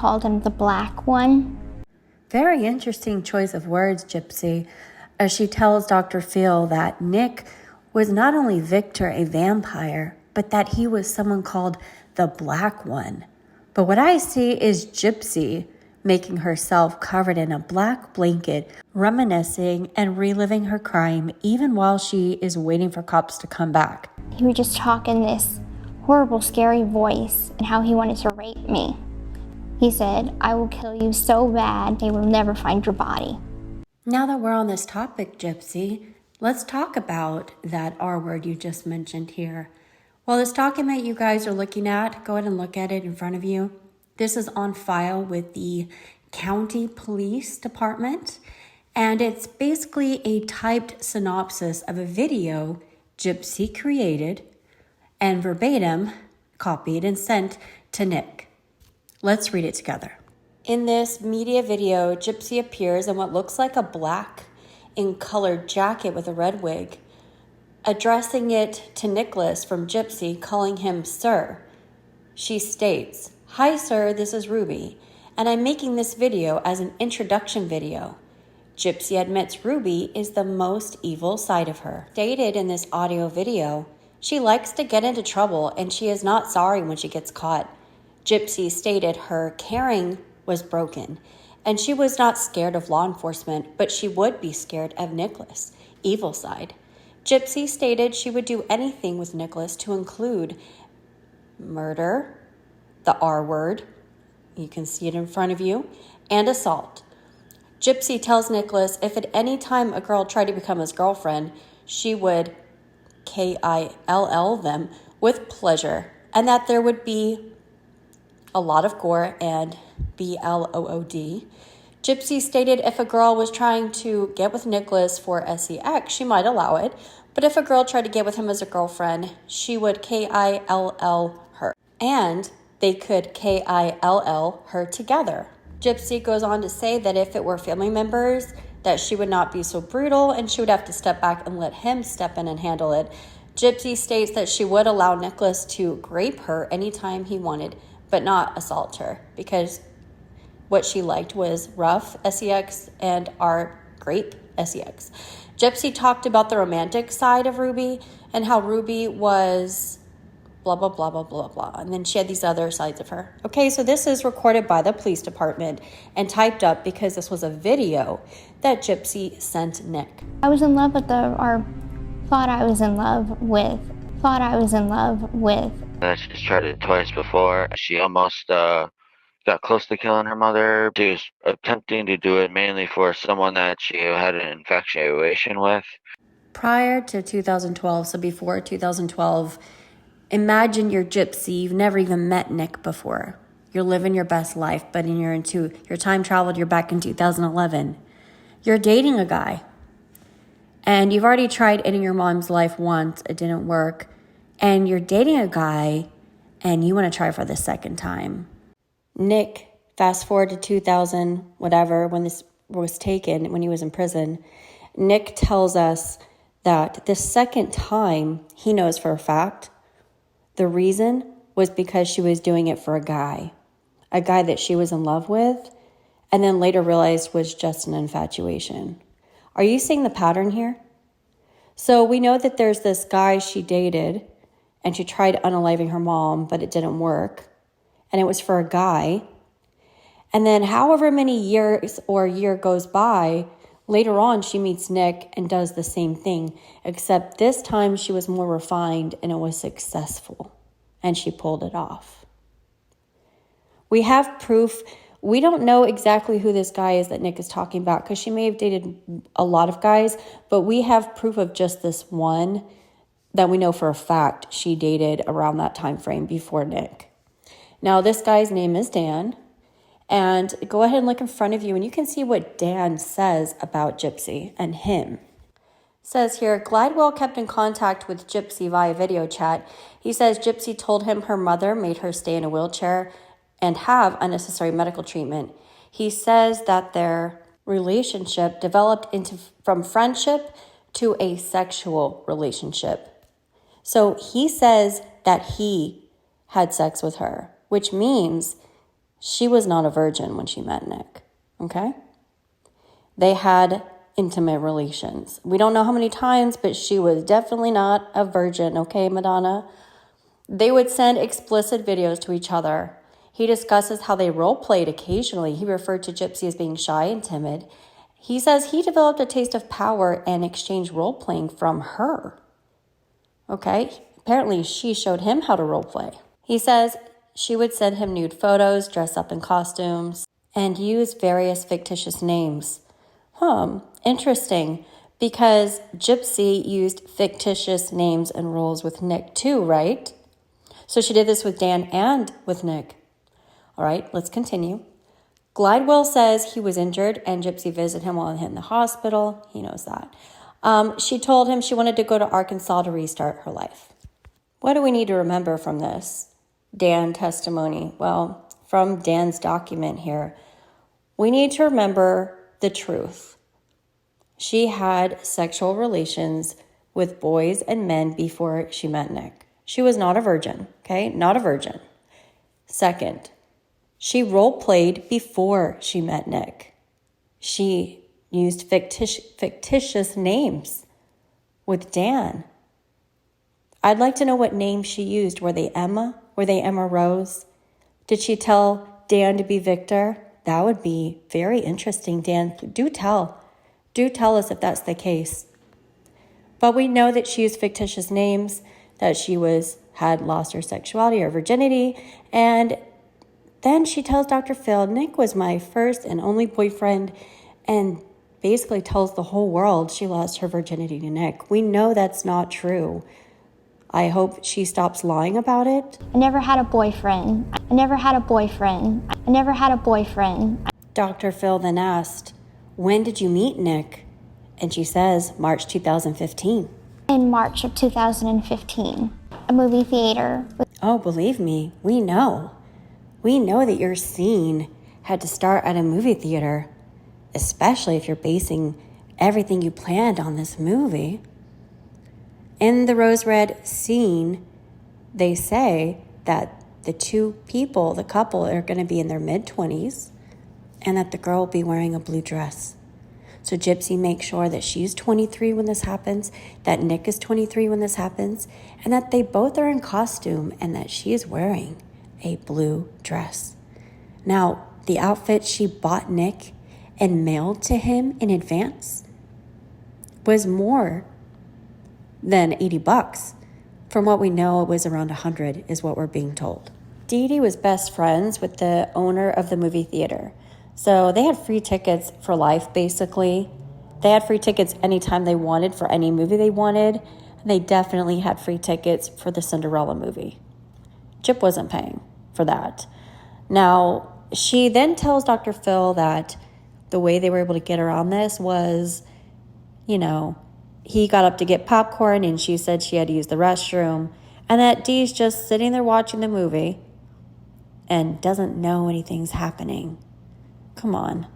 called him the Black One. Very interesting choice of words, Gypsy, as she tells Dr. Phil that Nick was not only Victor, a vampire, but that he was someone called the Black One. But what I see is Gypsy making herself covered in a black blanket, reminiscing and reliving her crime even while she is waiting for cops to come back. He would just talk in this horrible, scary voice and how he wanted to rape me. He said, "I will kill you so bad they will never find your body." Now that we're on this topic, Gypsy, let's talk about that R word you just mentioned here. Well, this document you guys are looking at, go ahead and look at it in front of you. This is on file with the county police department, and it's basically a typed synopsis of a video Gypsy created and verbatim copied and sent to Nick. Let's read it together. In this media video, Gypsy appears in what looks like a black in colored jacket with a red wig, addressing it to Nicholas from Gypsy, calling him sir. She states, "Hi sir, this is Ruby, and I'm making this video as an introduction video." Gypsy admits Ruby is the most evil side of her. Stated in this audio video, she likes to get into trouble and she is not sorry when she gets caught. Gypsy stated her caring was broken and she was not scared of law enforcement, but she would be scared of Nicholas, evil side. Gypsy stated she would do anything with Nicholas to include murder, the R word, you can see it in front of you, and assault. Gypsy tells Nicholas if at any time a girl tried to become his girlfriend, she would kill them with pleasure, and that there would be a lot of gore and blood. Gypsy stated if a girl was trying to get with Nicholas for sex, she might allow it, but if a girl tried to get with him as a girlfriend, she would kill her, and they could kill her together. Gypsy goes on to say that if it were family members, that she would not be so brutal and she would have to step back and let him step in and handle it. Gypsy states that she would allow Nicholas to grape her anytime he wanted, but not assault her, because what she liked was rough sex and our grape sex. Gypsy talked about the romantic side of Ruby and how Ruby was blah, blah, blah, blah, blah, blah. And then she had these other sides of her. Okay, so this is recorded by the police department and typed up because this was a video that Gypsy sent Nick. I was in love with thought I was in love with. She's tried it twice before. She almost got close to killing her mother. She was attempting to do it mainly for someone that she had an infatuation with. Prior to 2012, so before 2012, imagine you're Gypsy. You've never even met Nick before. You're living your best life, but you're time traveled, you're back in 2011. You're dating a guy. And you've already tried ending your mom's life once. It didn't work. And you're dating a guy and you want to try for the second time. Nick, fast forward to 2000, whatever, when this was taken, when he was in prison, Nick tells us that the second time, he knows for a fact, the reason was because she was doing it for a guy that she was in love with, and then later realized was just an infatuation. Are you seeing the pattern here? So we know that there's this guy she dated, and she tried unaliving her mom, but it didn't work, and it was for a guy. And then however many years or a year goes by, later on she meets Nick and does the same thing, except this time she was more refined and it was successful, and she pulled it off. We have proof. We don't know exactly who this guy is that Nick is talking about because she may have dated a lot of guys, but we have proof of just this one that we know for a fact she dated around that time frame before Nick. Now, this guy's name is Dan, and go ahead and look in front of you, and you can see what Dan says about Gypsy and him. It says here, Glidewell kept in contact with Gypsy via video chat. He says Gypsy told him her mother made her stay in a wheelchair and have unnecessary medical treatment. He says that their relationship developed from friendship to a sexual relationship. So he says that he had sex with her, which means she was not a virgin when she met Nick, okay? They had intimate relations. We don't know how many times, but she was definitely not a virgin, okay, Madonna? They would send explicit videos to each other. He discusses how they role-played occasionally. He referred to Gypsy as being shy and timid. He says he developed a taste of power and exchanged role-playing from her. Okay? Apparently, she showed him how to role-play. He says she would send him nude photos, dress up in costumes, and use various fictitious names. Interesting, because Gypsy used fictitious names and roles with Nick too, right? So she did this with Dan and with Nick. All right, let's continue. Glidewell says he was injured and Gypsy visited him while in the hospital. He knows that. She told him she wanted to go to Arkansas to restart her life. What do we need to remember from this Dan testimony? Well, from Dan's document here, we need to remember the truth. She had sexual relations with boys and men before she met Nick. She was not a virgin, okay? Not a virgin. Second, she role-played before she met Nick. She used fictitious names with Dan. I'd like to know what names she used. Were they Emma? Were they Emma Rose? Did she tell Dan to be Victor? That would be very interesting, Dan. Do tell. Do tell us if that's the case. But we know that she used fictitious names, that she had lost her sexuality or virginity, and then she tells Dr. Phil, Nick was my first and only boyfriend, and basically tells the whole world she lost her virginity to Nick. We know that's not true. I hope she stops lying about it. I never had a boyfriend. I never had a boyfriend. I never had a boyfriend. Dr. Phil then asked, when did you meet Nick? And she says, March 2015. In March of 2015, a movie theater. Oh, believe me, we know. We know that your scene had to start at a movie theater, especially if you're basing everything you planned on this movie. In the Rose Red scene, they say that the two people, the couple, are going to be in their mid-20s and that the girl will be wearing a blue dress. So Gypsy makes sure that she's 23 when this happens, that Nick is 23 when this happens, and that they both are in costume and that she is wearing a blue dress. Now, the outfit she bought Nick and mailed to him in advance was more than $80. From what we know, it was around 100 is what we're being told. Dee Dee was best friends with the owner of the movie theater. So they had free tickets for life, basically. They had free tickets anytime they wanted for any movie they wanted. And they definitely had free tickets for the Cinderella movie. Gyp wasn't paying for that. Now, she then tells Dr. Phil that the way they were able to get around this was, he got up to get popcorn and she said she had to use the restroom. And that Dee's just sitting there watching the movie and doesn't know anything's happening. Come on.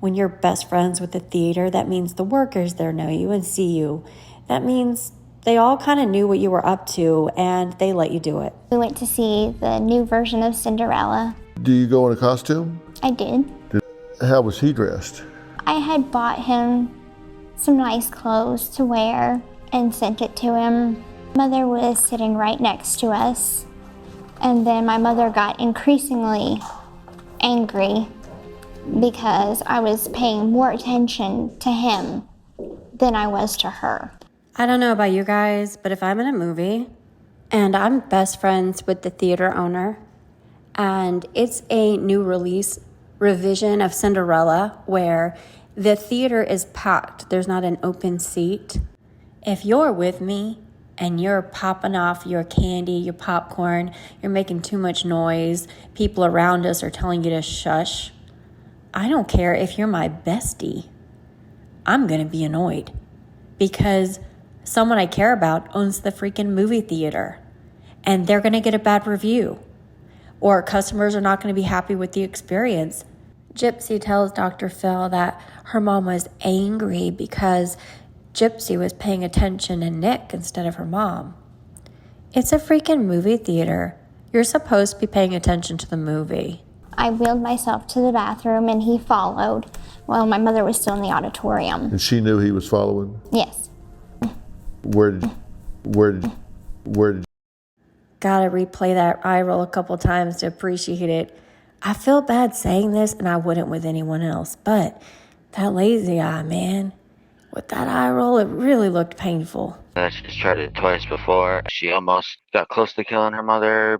When you're best friends with the theater, that means the workers there know you and see you. That means they all kind of knew what you were up to and they let you do it. We went to see the new version of Cinderella. Do you go in a costume? I did. How was he dressed? I had bought him some nice clothes to wear and sent it to him. Mother was sitting right next to us. And then my mother got increasingly angry because I was paying more attention to him than I was to her. I don't know about you guys, but if I'm in a movie and I'm best friends with the theater owner and it's a new release revision of Cinderella where the theater is packed, there's not an open seat. If you're with me and you're popping off your candy, your popcorn, you're making too much noise, people around us are telling you to shush, I don't care if you're my bestie. I'm going to be annoyed because someone I care about owns the freaking movie theater and they're going to get a bad review or customers are not going to be happy with the experience. Gypsy tells Dr. Phil that her mom was angry because Gypsy was paying attention to Nick instead of her mom. It's a freaking movie theater. You're supposed to be paying attention to the movie. I wheeled myself to the bathroom and he followed while my mother was still in the auditorium. And she knew he was following? Yes. Where did Gotta replay that eye roll a couple times to appreciate it. I feel bad saying this, and I wouldn't with anyone else, but that lazy eye, man, with that eye roll, it really looked painful. She's tried it twice before. She almost got close to killing her mother.